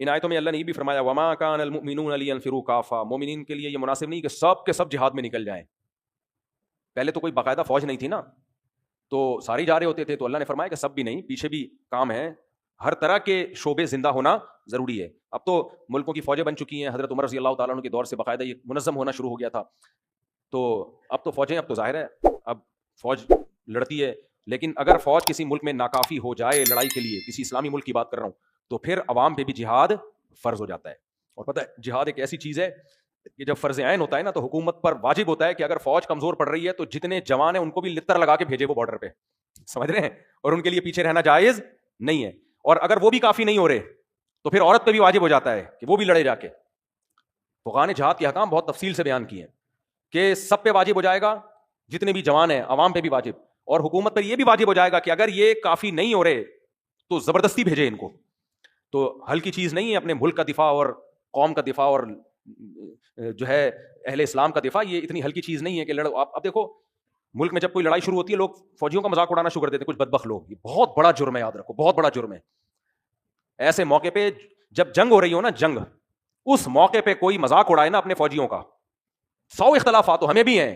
ان آیتوں میں اللہ نے یہ بھی فرمایا وما کان المؤمنون لینفروا کافہ، مومنین کے لیے یہ مناسب نہیں کہ سب کے سب جہاد میں نکل جائیں. پہلے تو کوئی باقاعدہ فوج نہیں تھی نا، تو سارے جا رہے ہوتے تھے، تو اللہ نے فرمایا کہ سب بھی نہیں، پیچھے بھی کام ہے، ہر طرح کے شعبے زندہ ہونا ضروری ہے. اب تو ملکوں کی فوجیں بن چکی ہیں، حضرت عمر رضی اللہ تعالیٰ عنہ کے دور سے باقاعدہ یہ منظم ہونا شروع ہو گیا تھا. تو اب تو فوجیں، اب تو ظاہر ہے اب فوج لڑتی ہے، لیکن اگر فوج کسی ملک میں ناکافی ہو جائے لڑائی کے لیے، کسی اسلامی ملک کی بات کر رہا ہوں، تو پھر عوام پہ بھی جہاد فرض ہو جاتا ہے. اور پتہ ہے جہاد ایک ایسی چیز ہے کہ جب فرض عین ہوتا ہے نا، تو حکومت پر واجب ہوتا ہے کہ اگر فوج کمزور پڑ رہی ہے تو جتنے جوان ہیں ان کو بھی لتر لگا کے بھیجے وہ بارڈر پہ، سمجھ رہے ہیں، اور ان کے لیے پیچھے رہنا جائز نہیں ہے. اور اگر وہ بھی کافی نہیں ہو رہے تو پھر عورت پہ بھی واجب ہو جاتا ہے کہ وہ بھی لڑے جا کے. فقہاء نے جہاد کے احکام بہت تفصیل سے بیان کیے ہیں کہ سب پہ واجب ہو جائے گا، جتنے بھی جوان ہیں عوام پہ بھی واجب، اور حکومت پر یہ بھی واجب ہو جائے گا کہ اگر یہ کافی نہیں ہو رہے تو زبردستی بھیجے ان کو. تو ہلکی چیز نہیں ہے اپنے ملک کا دفاع اور قوم کا دفاع اور جو ہے اہل اسلام کا دفاع، یہ اتنی ہلکی چیز نہیں ہے کہ لڑو. اب دیکھو ملک میں جب کوئی لڑائی شروع ہوتی ہے لوگ فوجیوں کا مذاق اڑانا شروع کر دیتے ہیں، کچھ بدبخت لوگ. یہ بہت بڑا جرم ہے، یاد رکھو بہت بڑا جرم ہے. ایسے موقع پہ جب جنگ ہو رہی ہو نا، جنگ، اس موقع پہ کوئی مذاق اڑائے نا اپنے فوجیوں کا، 100 اختلافات تو ہمیں بھی ہیں،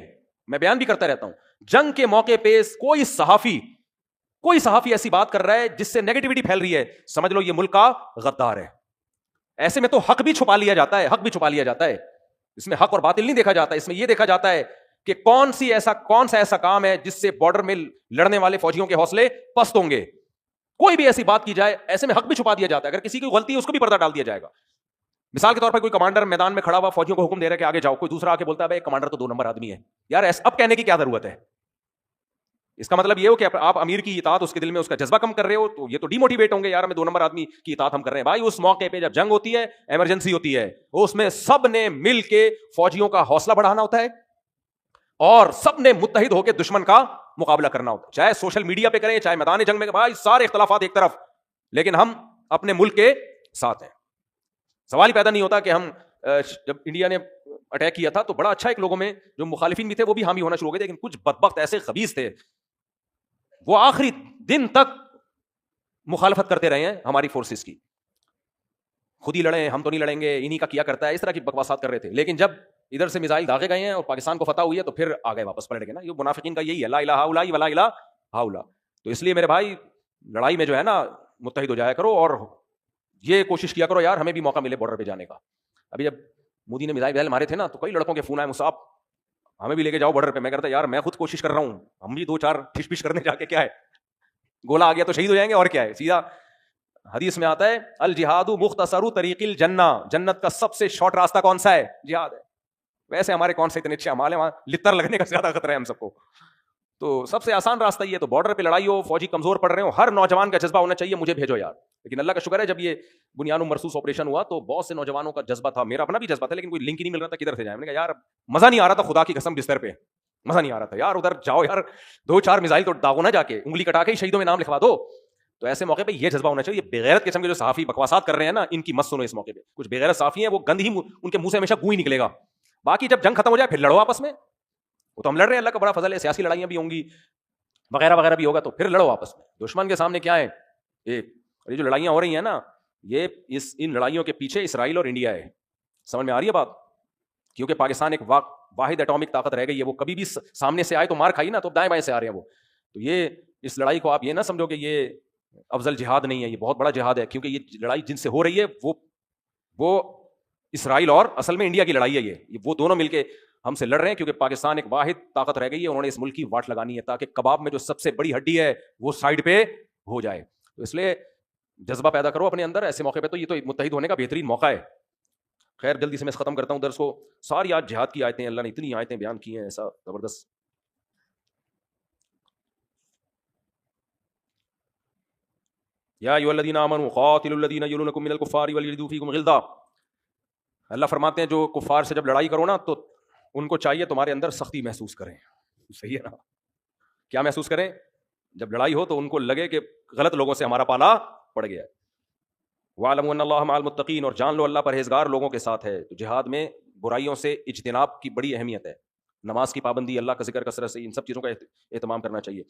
میں بیان بھی کرتا رہتا ہوں. جنگ کے موقع پہ کوئی صحافی ایسی بات کر رہا ہے جس سے نیگیٹیوٹی پھیل رہی ہے، سمجھ لو یہ ملک کا غدار ہے. ایسے میں تو حق بھی چھپا لیا جاتا ہے، اس میں حق اور باطل نہیں دیکھا جاتا، اس میں یہ دیکھا جاتا ہے کہ کون سا ایسا کام ہے جس سے بارڈر میں لڑنے والے فوجیوں کے حوصلے پست ہوں گے. کوئی بھی ایسی بات کی جائے، ایسے میں حق بھی چھپا دیا جاتا ہے. اگر کسی کی غلطی ہے اس کو بھی پردہ ڈال دیا جائے گا. مثال کے طور پر کوئی کمانڈر میدان میں کھڑا ہوا فوجیوں کو حکم دے رہا ہے کہ آگے جاؤ، کوئی دوسرا آ کے بولتا ہے بھائی کمانڈر تو 2 نمبر آدمی ہے. یار اب کہنے کی کیا ضرورت ہے؟ اس کا مطلب یہ ہو کہ آپ امیر کی اطاعت، اس کے دل میں اس کا جذبہ کم کر رہے ہو، تو یہ تو ڈی موٹیویٹ ہوں گے، یار ہمیں 2 نمبر آدمی کی اطاعت ہم کر رہے ہیں. بھائی اس موقع پہ جب جنگ ہوتی ہے، ایمرجنسی ہوتی ہے، اس میں سب نے مل کے فوجیوں کا حوصلہ بڑھانا ہوتا ہے اور سب نے متحد ہو کے دشمن کا مقابلہ کرنا ہوتا ہے. چاہے سوشل میڈیا پہ کریں، چاہے میدان جنگ میں، بھائی سارے اختلافات ایک طرف، لیکن ہم اپنے ملک کے ساتھ ہیں. سوال ہی پیدا نہیں ہوتا کہ ہم جب انڈیا نے اٹیک کیا تھا تو بڑا اچھا ایک لوگوں میں جو مخالفین بھی تھے وہ بھی حامی ہونا شروع ہو گئے، لیکن کچھ بدبخت ایسے خبیث تھے وہ آخری دن تک مخالفت کرتے رہے ہیں ہماری فورسز کی. خود ہی لڑیں، ہم تو نہیں لڑیں گے، انہی کا کیا کرتا ہے، اس طرح کی بکواسات کر رہے تھے. لیکن جب ادھر سے میزائل داغے گئے ہیں اور پاکستان کو فتح ہوئی ہے تو پھر آ گئے واپس پلٹ گئے نا. یہ منافقین کا یہی ہے، لا الہ الا اللہ ولا الہ الا اللہ. تو اس لیے میرے بھائی لڑائی میں جو ہے نا متحد ہو جایا کرو اور یہ کوشش کیا کرو یار ہمیں بھی موقع ملے بارڈر پہ جانے کا. ابھی جب مودی نے میزائل مارے تھے نا تو کئی لڑکوں کے فون آئے، مصعب ہمیں بھی لے کے جاؤ بارڈر پہ. میں کہتا یار میں خود کوشش کر رہا ہوں، ہم بھی 2-4 ٹھش پش کرنے جا کے کیا ہے، گولا آ گیا تو شہید ہو جائیں گے اور کیا ہے. سیدھا حدیث میں آتا ہے الجہاد مختصر طریق الجنہ، جنت کا سب سے شارٹ راستہ کون سا ہے؟ جہاد ہے. ویسے ہمارے کون سے اتنے اچھے اعمال ہیں، وہاں لتر لگنے کا زیادہ خطرہ ہے ہم سب کو. تو سب سے آسان راستہ یہ ہے. تو بارڈر پہ لڑائی ہو، فوجی کمزور پڑ رہے ہو، ہر نوجوان کا جذبہ ہونا چاہیے مجھے بھیجو یار. لیکن اللہ کا شکر ہے جب یہ بنیاد مرصوص آپریشن ہوا تو بہت سے نوجوانوں کا جذبہ تھا، میرا اپنا بھی جذبہ تھا، لیکن کوئی لنک ہی نہیں مل رہا تھا کدھر سے جائیں. میں نے کہا یار مزہ نہیں آ رہا تھا، خدا کی قسم بستر پہ مزہ نہیں آ رہا تھا یار، ادھر جاؤ یار 2-4 میزائل تو داغو نہ، جا کے انگلی کٹا کے شہیدوں میں نام لکھوا دو. تو ایسے موقع پہ یہ جذبہ ہونا چاہیے. بغیرت قسم کے جو صحافی بکواسات کر رہے ہیں نا، ان کی مت سنو. اس موقع پہ کچھ بغیرت صحافی ہیں، وہ گند ہی ان کے منہ سے ہمیشہ گوں ہی نکلے گا. باقی جب جنگ ختم ہو جائے پھر لڑو آپس میں، وہ تو ہم لڑ رہے ہیں، اللہ کا بڑا فضل ہے، سیاسی لڑائیاں بھی ہوں گی وغیرہ وغیرہ بھی ہوگا، تو پھر لڑو آپس میں. دشمن کے سامنے کیا ہے یہ جو لڑائیاں ہو رہی ہیں نا، یہ ان لڑائیوں کے پیچھے اسرائیل اور انڈیا ہے. سمجھ میں آ رہی ہے بات؟ کیونکہ پاکستان ایک واحد ایٹامک طاقت رہ گئی ہے، وہ کبھی بھی سامنے سے آئے تو مار کھائی نا، تو دائیں بائیں سے آ رہے ہیں وہ. تو یہ اس لڑائی کو آپ یہ نہ سمجھو کہ یہ افضل جہاد نہیں ہے، یہ بہت بڑا جہاد ہے. کیونکہ یہ لڑائی جن سے ہو رہی ہے وہ اسرائیل اور اصل میں انڈیا کی لڑائی ہے. یہ وہ دونوں مل کے ہم سے لڑ رہے ہیں، کیونکہ پاکستان ایک واحد طاقت رہ گئی ہے. انہوں نے اس ملک کی واٹ لگانی ہے تاکہ کباب میں جو سب سے بڑی ہڈی ہے وہ سائڈ پہ ہو جائے. تو اس لیے جذبہ پیدا کرو اپنے اندر. ایسے موقع پہ تو یہ تو متحد ہونے کا بہترین موقع ہے. خیر جلدی سے میں ختم کرتا ہوں درس کو. ساری آج جہاد کی آیتیں، اللہ نے اتنی آیتیں بیان کی ہیں ایسا زبردست. یا ایھا الذین آمنوا قاتلوا الذین یلونکم من الکفار ولیجدوا فیکم غلظہ. اللہ فرماتے ہیں جو کفار سے جب لڑائی کرو نا تو ان کو چاہیے تمہارے اندر سختی محسوس کریں. صحیح ہے نا؟ کیا محسوس کریں؟ جب لڑائی ہو تو ان کو لگے کہ غلط لوگوں سے ہمارا پالا پڑ گیا ہے. وَاعْلَمُوا أَنَّ اللَّهَ مَعَ الْمُتَّقِينَ، اور جان لو اللہ پرہیزگار لوگوں کے ساتھ ہے. تو جہاد میں برائیوں سے اجتناب کی بڑی اہمیت ہے. نماز کی پابندی، اللہ کا ذکر کثرت سے، ان سب چیزوں کا اہتمام کرنا چاہیے.